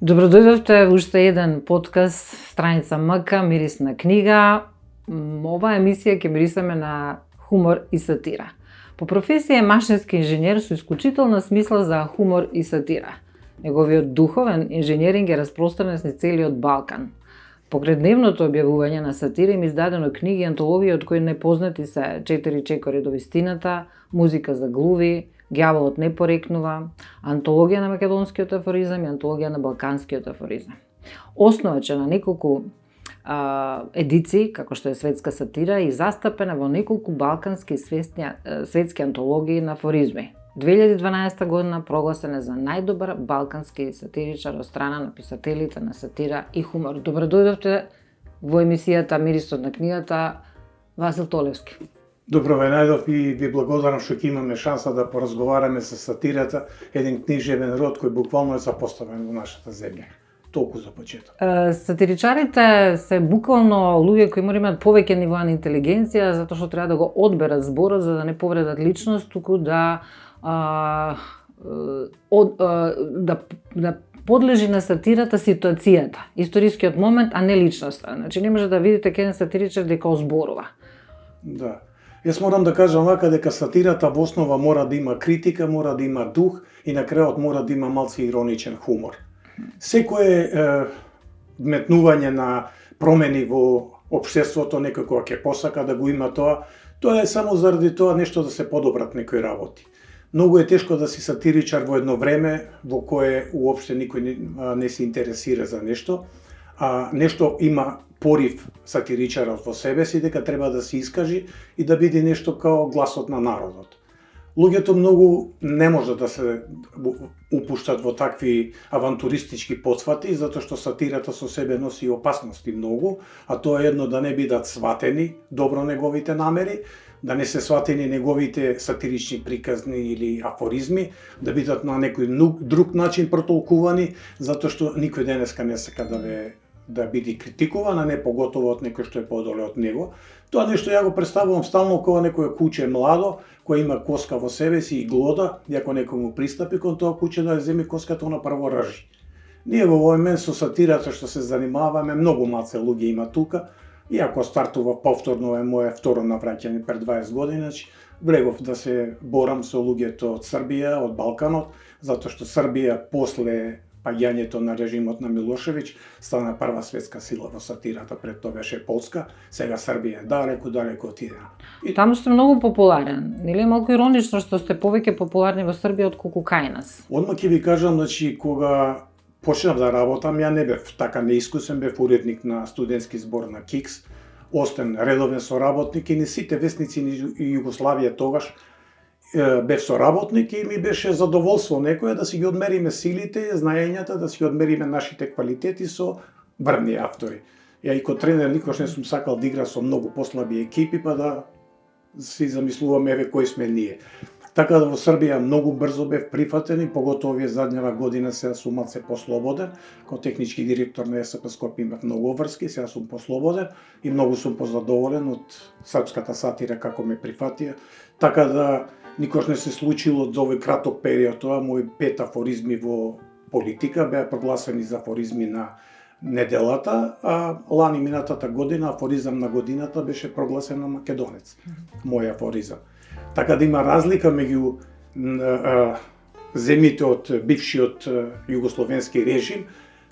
Добродојдовте во уште еден подкаст, страница МК, мирисна книга. Оваа емисија ќе мирисаме на хумор и сатира. По професија е машински инженер со исклучителна смисла за хумор и сатира. Неговиот духовен инженеринг е распространет низ целиот Балкан. Покрај дневното објавување на сатира им издадено книги и антологија од кои најпознати се 4 чекори до вистината, Музика за глуви, Ѓаволот не порекнува, антологија на македонскиот афоризам и антологија на балканскиот афоризам. Основач е на неколку едиции, како што е светска сатира, и застапена во неколку балкански и светски антологии на афоризми. 2012 година прогласен е за најдобар балкански сатиричар од страна на писателите на сатира и хумор. Добродојдовте во емисијата Мирисот на книгата, Васил Толевски. Добро ве најдов и ви благодарам што ќе имаме шанса да поразговараме со сатирата, еден книжевен род кој буквално е запоставен во нашата земја. Толку за почеток. Сатиричарите се буквално луѓе кои мора имаат повеќе нива на интелигенција, затоа што треба да го одберат зборот за да не повредат личност, туку да подлежи на сатирата ситуацијата, историскиот момент, а не личноста. Значи не може да видите еден сатиричар дека озборува. Да. Јас морам да кажам вака дека сатирата во основа мора да има критика, мора да има дух и на крајот мора да има малце ироничен хумор. Секое вметнување на промени во општеството некој ќе посака да го има тоа е само заради тоа нешто да се подобрат некои работи. Многу е тешко да си сатиричар во едно време во кое уопште никој не се интересира за нешто, а нешто има порив сатиричарот во себе си дека треба да се искажи и да биде нешто као гласот на народот. Луѓето многу не може да се упуштат во такви авантуристички потфати, затоа што сатирата со себе носи опасности многу, а тоа е едно да не бидат сватени добро неговите намери, да не се сватени неговите сатирични приказни или афоризми, да бидат на некој друг начин протолкувани, затоа што никој денеска не сака да биде критикуван, а не поготово од некој што е подоле од него. Тоа нешто ја го представувам стално како некој куче младо, кој има коска во себе си и глода, и ако некој му пристапи кон тоа куче да ја земи коската, она прво ржи. Ние во овој момент со сатирата што се занимаваме, многу малце луѓе има тука, иако стартува повторно е моје второ навраќање пред 20 години, значи влегов да се борам со луѓето од Србија, од Балканот, затоа што Србија после паѓањето на режимот на Милошевиќ стана прва светска сила во сатирата, пред тоа беше Полска, сега Србија далеку отидена. Таму сте многу популарен. Нели е малку иронично што сте повеќе популарни во Србија отколку кај нас? Одма ќе ви кажам, значи кога почнав да работам, ја не бев така неискусен, бев уредник на студентски збор на КИКС, остен редовен соработник и не сите весници и Југославија тогаш бев соработник и ми беше задоволство некоја да си ги одмериме силите, знаењата, да си ги одмериме нашите квалитети со врвни автори. Ја и како тренер никош не сум сакал да игра со многу послаби екипи, па да си замислуваме еве кои сме ние. Така да во Србија многу брзо бев прифатен и поготово овие задњава година сега сум малце послободен. Како технички директор на СП Скопје имав многу врски, сега сум послободен и многу сум позадоволен од српската сатира како ме прифатија. Така да никош не се случило за овој краток период тоа, мои 5 афоризми во политика беа прогласени за афоризми на неделата, а лани минатата година афоризам на годината беше прогласен на македонец, мој афоризам. Така да има разлика меѓу земјите од бившиот југословенски режим,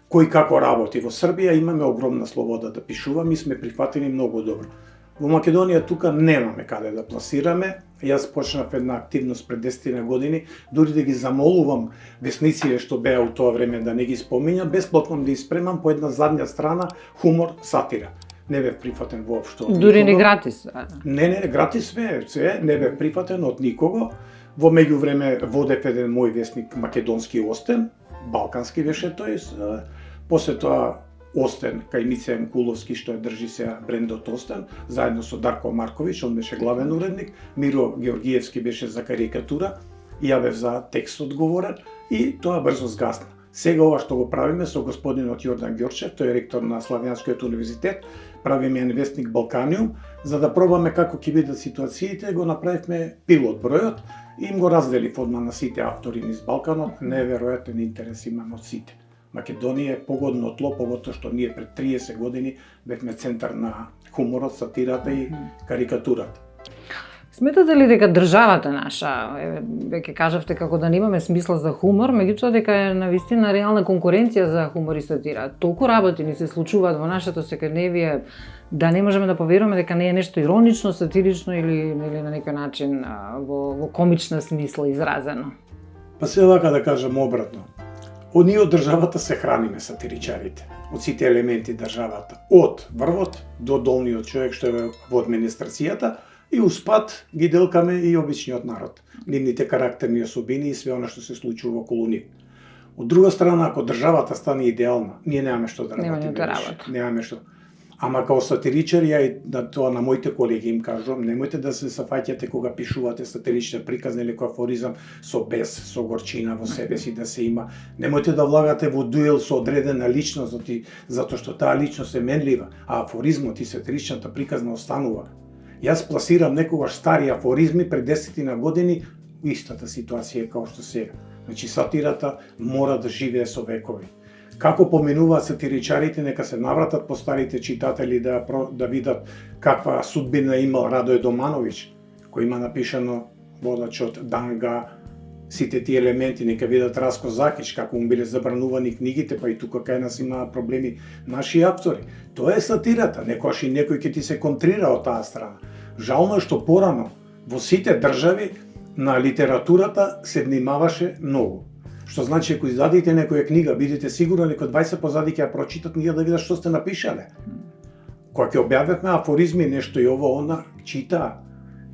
кој како работи. Во Србија имаме огромна слобода да пишуваме и сме прифатени многу добро. Во Македонија тука немаме каде да пласираме. Јас почнав една активност пред 10 години, дури да ги замолувам весниците што беа у тоа време да не ги споминјам, бесплатно да испремам по една задња страна хумор, сатира. Не бев прифатен воопшто. Дури не гратис? Не, гратис све, не бев прифатен од никого. Во меѓувреме водев еден мој весник македонски Остен, балкански беше тој, после тоа Остен, кај Мице Мкуловски, што ја држи сега брендот Остен, заедно со Дарко Марковиќ, он беше главен уредник, Миро Георгиевски беше за карикатура, и ја бев за текст одговорен, и тоа брзо сгасна. Сега ова што го правиме со господинот Јордан Ѓорчев, тој е ректор на Славјанскиот универзитет, правиме еден вестник Балканиум, за да пробаме како ќе бидат ситуациите, го направивме пилот бројот и им го разделив одма на сите автори низ Балканот, неверојатен интерес имам од сите. Македонија е погодно тло, поготоа што ние пред 30 години бевме центар на хуморот, сатирата и карикатурата. Сметате ли дека државата наша, веќе кажавте како да немаме смисла за хумор, меѓутоа дека е навистина реална конкуренција за хумор и сатира? Толку работи ни се случуваат во нашето секојдневие да не можеме да поверуваме дека не е нешто иронично, сатирично или на некој начин во комична смисла изразено. Па се вака да кажам обратно. Ние од државата се храниме сатиричарите, од сите елементи државата, од врвот до долниот човек што е во администрацијата, и успат ги делкаме и обичниот народ, нивните карактерни особини и све она што се случува околу нив. Од друга страна, ако државата стане идеална, ние немаме што да работиме. Немаме што. Ама као сатиричар, ја и тоа на моите колеги им кажувам, немојте да се сафаќате кога пишувате сатирична приказна или кој афоризам со бес, со горчина во себе си да се има. Немојте да влагате во дуел со одредена личност, затоа што таа личност е менлива, а афоризмот и сатиричната приказна останува. Јас пласирам некогаш стари афоризми пред 10 години, истата ситуација како што сега. Значи сатирата мора да живее со векови. Како поминуваат сатиричарите, нека се навратат по старите читатели да видат каква судбина имал Радој Домановиќ, кој има напишано водачот Данга, сите тие елементи, нека видат Раско Закич, како му биле забранувани книгите, па и тука кај нас имаат проблеми наши автори. Тоа е сатирата, некојаш и некој ќе ти се контрира од таа страна. Жално е што порано во сите држави на литературата се внимаваше многу. Што значи, ако издадите некоја книга, бидете сигурни дека 20 позади ќе ја прочитат ние да видат што сте напишале. Кога ќе објавивме афоризми, нешто и ово, она, читаа.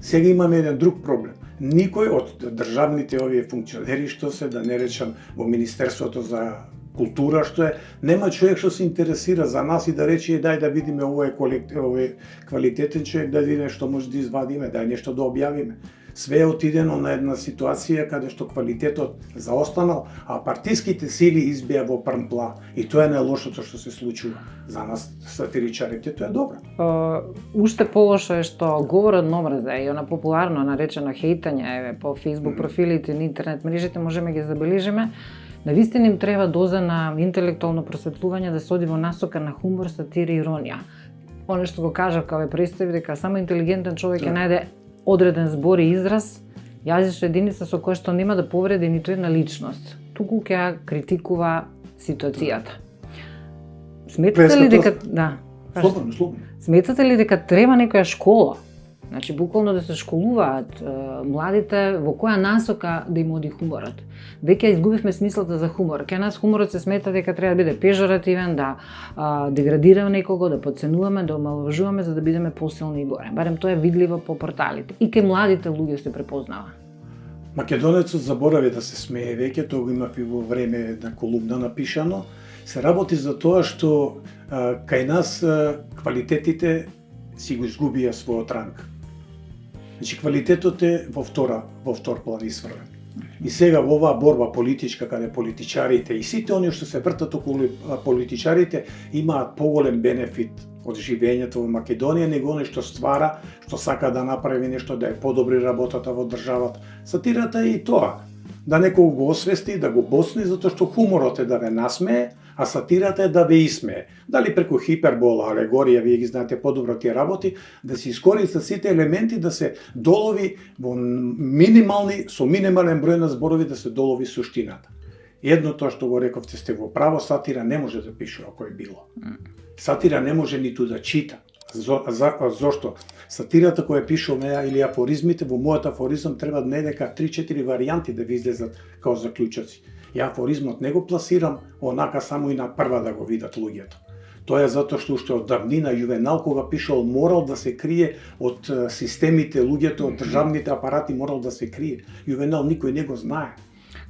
Сега имаме еден друг проблем. Никој од државните овие функционери, што се, да не речам, во Министерството за култура, што е, нема човек што се интересира за нас и да рече, дај да видиме овој квалитетен човек, да видиме што може да извадиме, дај нешто да објавиме. Све е отидено на една ситуација каде што квалитетот заостанал, а партиските сили избија во прмпла. И тоа е најлошото што се случува. За нас, сатиричарите, тоа е добро. Уште полошо е што говорот на омраза и она популарно наречено хейтање по Facebook профилите на интернет мрежите можеме ги забележиме. Навистина им треба доза на интелектуално просветлување да се оди во насока на хумор, сатира и иронија. Оно што го кажав кога ве представи дека само интелигентен човек ќе најде одреден збор и израз, јазична единица со која што нема да повреди ниту една личност, туку ќе ја критикува ситуацијата. Сметате ли дека Слободно. Сметате ли дека треба некоја школа? Значи буквално да се школуваат младите во која насока да им оди хуморот. Веќе изгубивме смислата за хумор. Кај нас хуморот се смета дека треба да биде пежоративен, да деградираме некого, да потценуваме, да омаловажуваме за да бидеме посилни и горе. Барем тоа е видливо по порталите. И кај младите луѓе се препознава. Македонецот заборави да се смее веќе, тоа го имав и во време на колумна напишано. Се работи за тоа што кај нас квалитетите си го изгубија својот ранг. Значи квалитетот е во втор план изврвен. И сега во оваа борба политичка каде политичарите и сите оние што се вртат околу политичарите имаат поголем бенефит од живењето во Македонија, него оној што ствара, што сака да направи нешто да е подобри работата во државата. Сатирата е и тоа. Да некој го освести, да го босни, затоа што хуморот е да ве насмее, а сатирата е да ве исмее. Дали преку хипербола, алегорија, вие ги знаете подобро тие работи, да се искористат сите елементи, да се долови во со минимален број на зборови да се долови суштината. Едно тоа што го рековте сте во право, сатира не може да пишува кој било. Сатира не може ниту да чита. Зошто? Сатирата која пишуваме или афоризмите, во мојот афоризам треба недека 3-4 варијанти да ви излезат као заклучоци. Ја афоризмот не го пласирам онака само и на прва да го видат луѓето. Тоа е затоа што уште од давнина Јувенал кога пишал морал да се крие од системите, луѓето од државните апарати морал да се крие. Јувенал никој не го знае.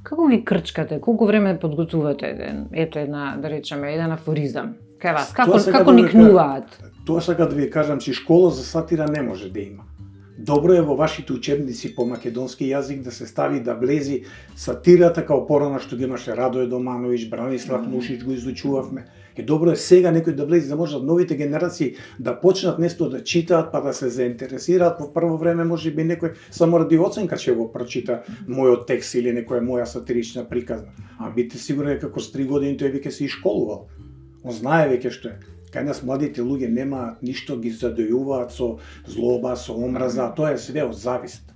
Како ги крчкате? Колку време подготвувате една, да речеме, еден афоризам? Кај вас, како никнуваат? Тоа сега да ви кажам, че школа за сатира не може да има. Добро е во вашите учебници по македонски јазик да се стави да влези сатирата као порано што ги имаше Радој Домановиќ, Бранислав Нушич го изучувавме. И добро е сега некој да влезе, да можат новите генерации да почнат нешто да читаат, па да се заинтересираат. Во прво време можеби некој само ради оценка ќе го прочита мојот текст или некоја моја сатирична приказна. А бидете сигурни како с 3 години тој веќе се ишколувал. Он знае веќе што е. Кај нас младите луѓе немаат ништо, ги задојуваат со злоба, со омраза, тоа е све од завист.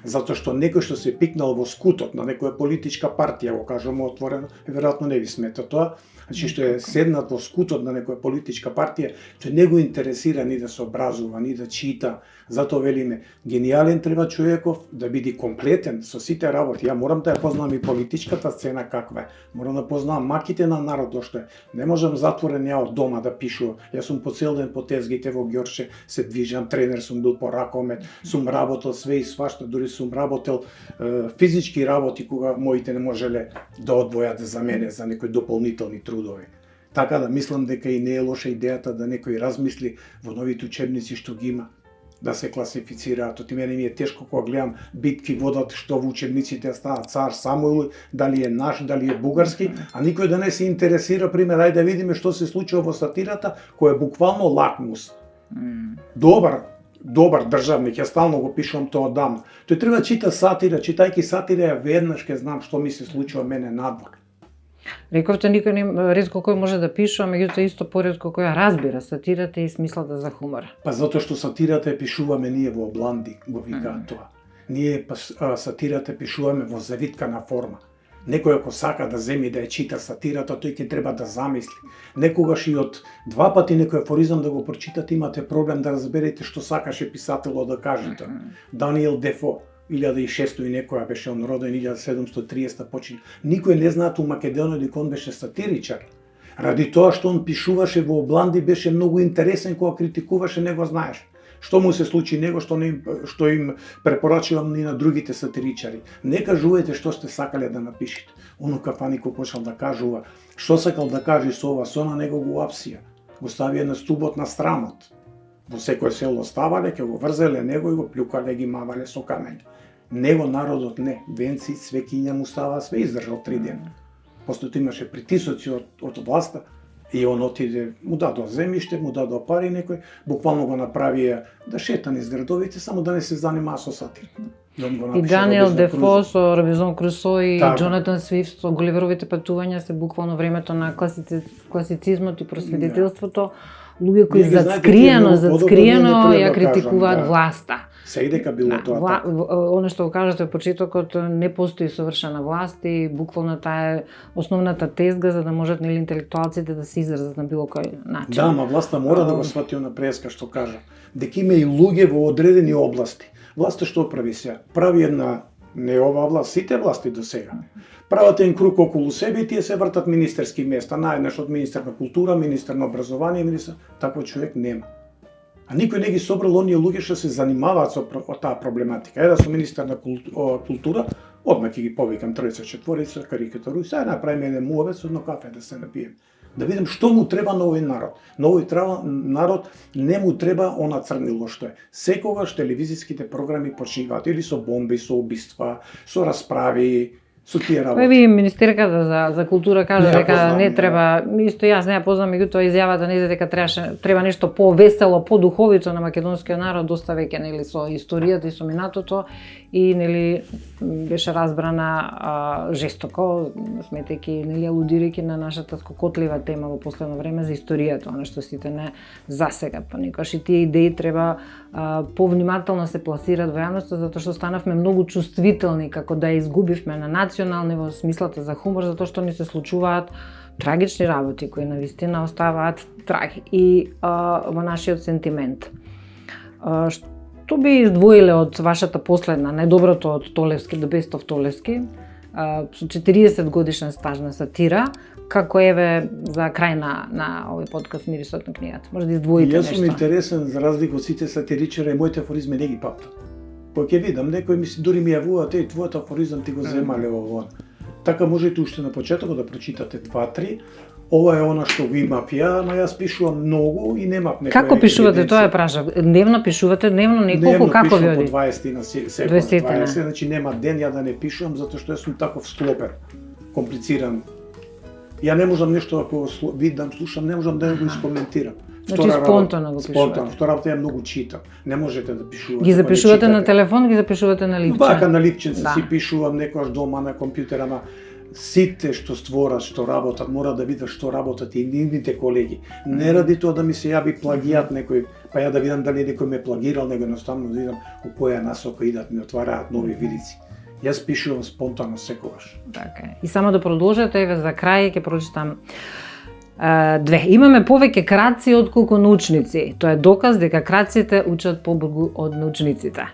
Затоа што некој што се пикнал во скутот на некоја политичка партија, го кажувам отворено, веројатно не ви смета тоа, значи што е седнат во скутот на некоја политичка партија, тој не го интересира ни да се образува, ни да чита. Затоа велиме, гениален треба човеков да биде комплетен со сите работи. Ја морам да ја познавам и политичката сцена каква е. Морам да познавам маките на народот што е. Не можам затворен ја од дома да пишувам. Јас сум по цел ден по тезгите во Ѓорче, се движам, тренер сум бил по ракомет, сум работел све и свашта, дури сум работел физички работи кога моите не можеле да одвојат за мене за некои дополнителни трудови. Така да мислам дека и не е лоша идејата да некој размисли во новите учебници што ги има, да се класифицираат. Оти мене ми е тешко кога гледам битки водат што во учебниците става цар Самуил, дали е наш, дали е бугарски, а никој да не се интересира, пример, ајде да видиме што се случува во сатирата, кој е буквално лакмус. Добар државник, ја стално го пишувам тоа одамна. Тој треба да чита сатира, читајќи сатира ја веднаш ќе знам што ми се случува мене надвор. Рековте никој не ретко кој може да пишува, меѓутоа исто поретко кој ја разбира сатирата и смислата за хумор. Па затоа што сатирата ја пишуваме ние во обланди, го викаат тоа. Ние сатирата пишуваме во завиткана форма. Некој ако сака да земи да ја чита сатирата, тој ќе треба да замисли. Некогаш и од 2 пати некој афоризам да го прочитате, имате проблем да разберете што сакаше писателот да каже. Даниел Дефо, 1600 и некоја беше он роден, 1730 почина. Никој не знаат у Македонија дека он беше сатиричар. Ради тоа што он пишуваше во обланди, беше многу интересен, кога критикуваше не го знаеш. Што му се случи него, што им препорачувам и на другите сатиричари. Не кажувајте што сте сакале да напишете. Оно Кафанико почнал да кажува, што сакал да каже со ова, со на него го апсија. Го ставија на стубот на страмот. Во секој село ставале, ќе го врзеле него и го плюкале, ги мавале со камења. Него народот не. Венци, свекиња му става, све издржал 3 дена. После тоа имаше притисоци од власта и он отиде, му дадоа земјиште, му дадоа пари некој, буквално го направија да шета низ градовите, само да не се занимава со сатир. И Даниел Дефо со Робинзон Крусо и Джонатан Свифт со Гуливеровите патувања се буквално времето на класицизмот и просветителството. Луѓе кои зад скриено ја критикуваат власта. Се дека било тоа така. Оно што го кажате во почетокот, не постои совршена власт и буквално таа е основната тезга за да можат нели интелектуалците да се изразат на било кој начин. Да, ма власта мора да го свати она преска што кажа. Дека има и луѓе во одредени области. Власта што прави сега? Прави една, не ова власт, сите власти до сега. Прават еден круг околу себе и тие се вртат министерски места, наеднаш од министер на култура, министер на образование, министер, таков човек нема. А никој не ги собрал оние луѓе што се занимаваат со таа проблематика. Еда со министер на култура, одма ќе ги повикам тројца, четворица, карикатури, сега направиме еден муавец, одно кафе да се напием. Да видим што му треба на овој народ. На овој народ не му треба она црнило што е. Секогаш телевизиските програми почнуваат или со бомби, со убиства, со расправи, со тие работи. Ви министерката за култура кажа дека не треба, исто јас не ја познам, меѓутоа изјавата не дека треба нешто повесело, подуховито на македонскиот народ, доста веќе нели со историјата и со минатото и нели беше разбрана жестоко, сметајќи нели алудирајќи на нашата скокотлива тема во последно време за историјата, она што сите не засега, па некогаш и тие идеи треба повнимателно се пласираат во јавноста, затоа што станавме многу чувствителни како да изгубивме на национални во смислата за хумор, затоа што ни се случуваат трагични работи кои навистина оставаат траг и во нашиот сентимент. Што би издвоиле од вашата последна, најдоброто од Толевски, The Best of Толевски, со 40 годишен стаж на сатира, како еве за крај на овој подкаст Мирисот на книгата? Може да издвоите нешто? Јас сум интересен за разлика од сите сатиричари, моите афоризми не ги памтам. Кога ќе видам, некој ми се дури ми јавуваат, твојот афоризам ти го земале ово. Така можете уште на почетокот да прочитате 2-3. Ова е она што го имав ја, но јас пишувам многу и немав некоја. Како пишувате, тоа е прашав. Дневно пишувате, дневно неколку, како ви оди? По 20 на секој, 20, значи нема ден ја да не пишувам, затоа што јас сум таков склопен, комплициран Ја не можам нешто ако видам, слушам, не можам да го искоментирам. Значи спонтано го пишувате. Спонтано. Втора работа ја многу читам. Не можете да пишувате. Ги запишувате на телефон, ги запишувате на липче? Вака на липченце Да. си пишувам некојаш дома на компјутер, ама сите што створат, што работат, мора да видат што работат и нивните колеги. Не ради тоа да ми се јави плагијат некој, па ја да видам дали некој ме плагирал, него едноставно да видам у која насока идат, ми отвараат нови видици. Јас пишувам спонтано секогаш. Така е. И само да продолжите, еве за крај ќе прочитам две. Имаме повеќе краци отколку научници. Тоа е доказ дека краците учат побрзо од научниците.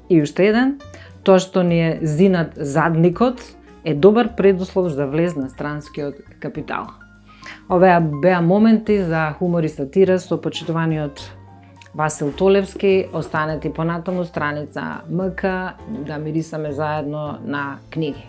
И уште еден, тоа што ни е зинат задникот е добар предуслов за влез на странскиот капитал. Овие беа моменти за хумор и сатира со почитуваниот Васил Толевски. Останете понатаму страница МК да мирисаме заедно на книги.